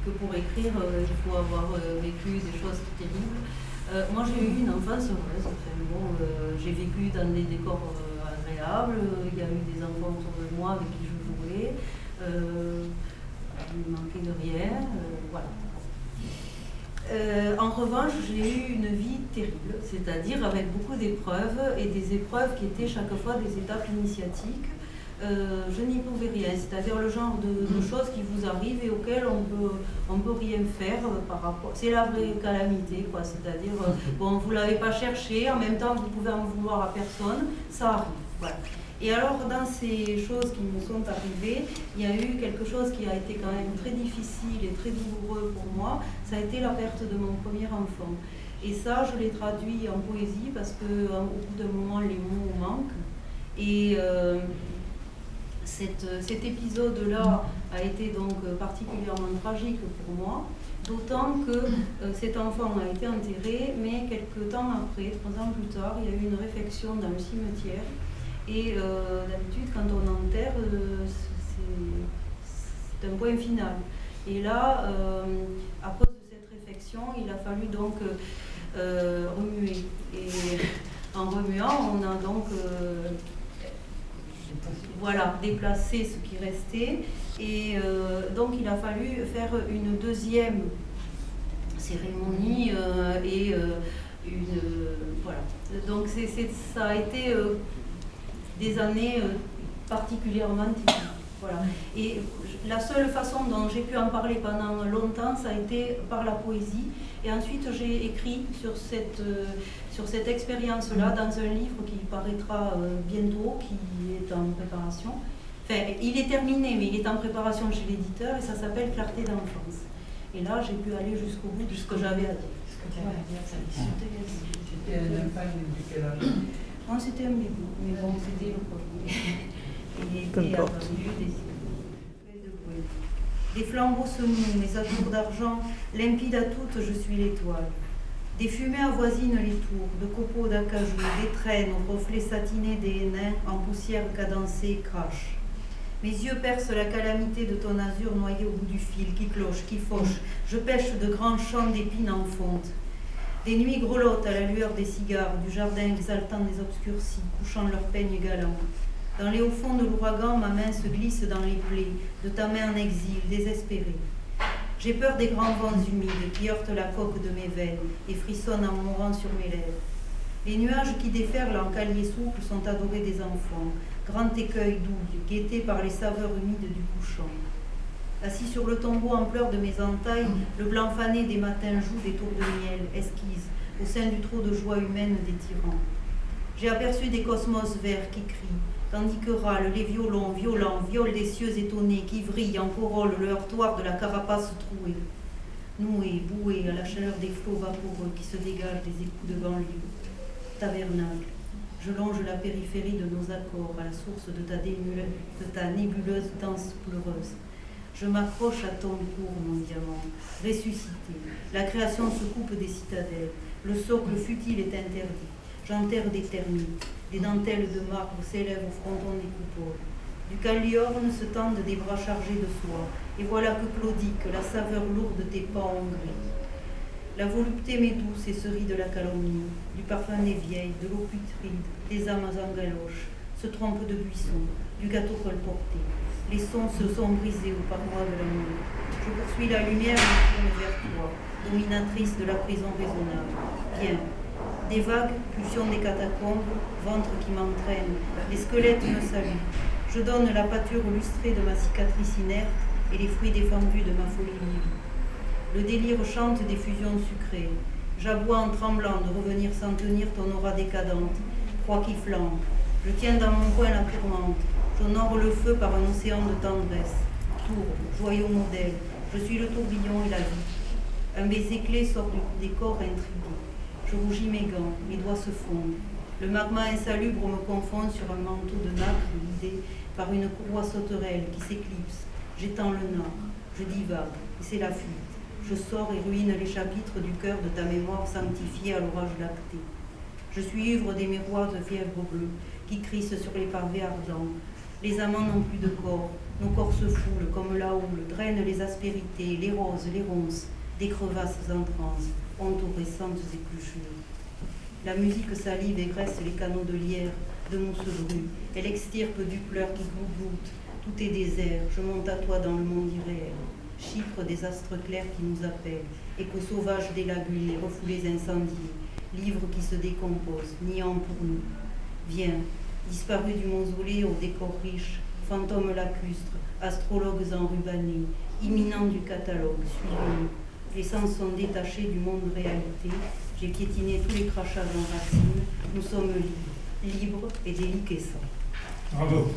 que pour écrire, il faut avoir vécu des choses terribles. Moi, j'ai eu une enfance heureuse. Enfin, bon, j'ai vécu dans des décors agréables. Il y a eu des enfants autour de moi avec qui je jouais. Il ne manquait de rien. Voilà. En revanche, j'ai eu une vie terrible, c'est-à-dire avec beaucoup d'épreuves et des épreuves qui étaient chaque fois des étapes initiatiques. Je n'y pouvais rien, c'est-à-dire le genre de choses qui vous arrivent et auxquelles on peut rien faire par rapport. C'est la vraie calamité, quoi. C'est-à-dire, bon, vous l'avez pas cherché, en même temps vous pouvez en vouloir à personne, ça arrive. Voilà. Et alors, dans ces choses qui me sont arrivées, il y a eu quelque chose qui a été quand même très difficile et très douloureux pour moi, ça a été la perte de mon premier enfant. Et ça, je l'ai traduit en poésie parce qu'au bout d'un moment, les mots manquent. Et cet épisode-là a été donc particulièrement tragique pour moi, d'autant que cet enfant a été enterré, mais quelques temps après, 3 ans plus tard, il y a eu une réfection dans le cimetière. Et d'habitude, quand on enterre, c'est un point final. Et là, à cause de cette réflexion, il a fallu donc remuer. Et en remuant, on a donc déplacé ce qui restait. Et donc, il a fallu faire une deuxième cérémonie voilà. Donc, ça a été des années particulièrement typiques. Voilà. Et la seule façon dont j'ai pu en parler pendant longtemps, ça a été par la poésie. Et ensuite, j'ai écrit sur cette expérience-là dans un livre qui paraîtra bientôt, qui est en préparation. Enfin, il est terminé, mais il est en préparation chez l'éditeur et ça s'appelle Clarté d'enfance. Et là, j'ai pu aller jusqu'au bout de ce que j'avais à dire. C'était un enfant de quel âge? Non, c'était un bébé, mais bon, c'était le premier. Il était attendu des flambeaux se mouent, mes atours d'argent, limpides à toutes, je suis l'étoile. Des fumées avoisinent les tours, de copeaux d'acajou, des traînes aux reflets satinés des nains, en poussière cadencée, crachent. Mes yeux percent la calamité de ton azur noyé au bout du fil, qui cloche, qui fauche. Je pêche de grands champs d'épines en fonte. Des nuits grelottent à la lueur des cigares, du jardin exaltant des obscurcis, couchant leurs peignes galants. Dans les hauts fonds de l'ouragan, ma main se glisse dans les plaies, de ta main en exil, désespérée. J'ai peur des grands vents humides qui heurtent la coque de mes veines et frissonnent en mourant sur mes lèvres. Les nuages qui déferlent en calier souple sont adorés des enfants, grand écueil double, guetté par les saveurs humides du couchant. Assis sur le tombeau en pleurs de mes entailles, le blanc fané des matins joue des tours de miel, esquisse, au sein du trou de joie humaine des tyrans. J'ai aperçu des cosmos verts qui crient, tandis que râlent les violons violents, violent des cieux étonnés qui vrillent en corolle le heurtoir de la carapace trouée. Noués, boués à la chaleur des flots vaporeux qui se dégagent des époux de banlieue. Tabernacle, je longe la périphérie de nos accords à la source de ta nébuleuse danse pleureuse. Je m'accroche à ton cours, mon diamant, ressuscité. La création se coupe des citadelles. Le socle futile est interdit. J'enterre des termites. Des dentelles de marbre s'élèvent au fronton des coupoles. Du calliorne se tendent des bras chargés de soie. Et voilà que claudique la saveur lourde des pas gris. La volupté m'est douce et se rit de la calomnie, du parfum des vieilles, de l'eau putride, des âmes en galoche, se trompe de buisson, du gâteau colporté. Les sons se sont brisés aux parois de l'amour. Je poursuis la lumière et me tourne vers toi, dominatrice de la prison raisonnable. Viens. Des vagues, pulsions des catacombes, ventre qui m'entraîne, les squelettes me saluent. Je donne la pâture lustrée de ma cicatrice inerte et les fruits défendus de ma folie livide. Le délire chante des fusions sucrées. J'aboie en tremblant de revenir sans tenir ton aura décadente, proie qui flambe. Je tiens dans mon poing la tourmente. J'honore le feu par un océan de tendresse. Tourbe, joyau modèle, je suis le tourbillon et la vie. Un baiser clé sort des corps intrigués. Je rougis mes gants, mes doigts se fondent. Le magma insalubre me confond sur un manteau de nacre guidé par une courroie sauterelle qui s'éclipse. J'étends le nord, je divague, et c'est la fuite. Je sors et ruine les chapitres du cœur de ta mémoire sanctifiée à l'orage lacté. Je suis ivre des miroirs de fièvre bleue qui crissent sur les pavés ardents. Les amants n'ont plus de corps, Nos corps se foulent comme la houle, drainent les aspérités, les roses, les ronces, des crevasses en transe, entourrescentes épluchures. La musique salive et graisse les canaux de lierre, de mousse brue. Elle extirpe du pleur qui gloutte. Tout est désert, je monte à toi dans le monde irréel. Chiffre des astres clairs qui nous appellent, écho sauvage des lagunes, les refoulés incendiés, livres qui se décomposent, niant pour nous. Viens, disparu du mausolée au décor riche, fantômes lacustres, astrologues enrubannés, imminents du catalogue, suivez-nous. Les sens sont détachés du monde réalité, j'ai piétiné tous les crachats en racines, nous sommes libres et déliquescents. Bravo.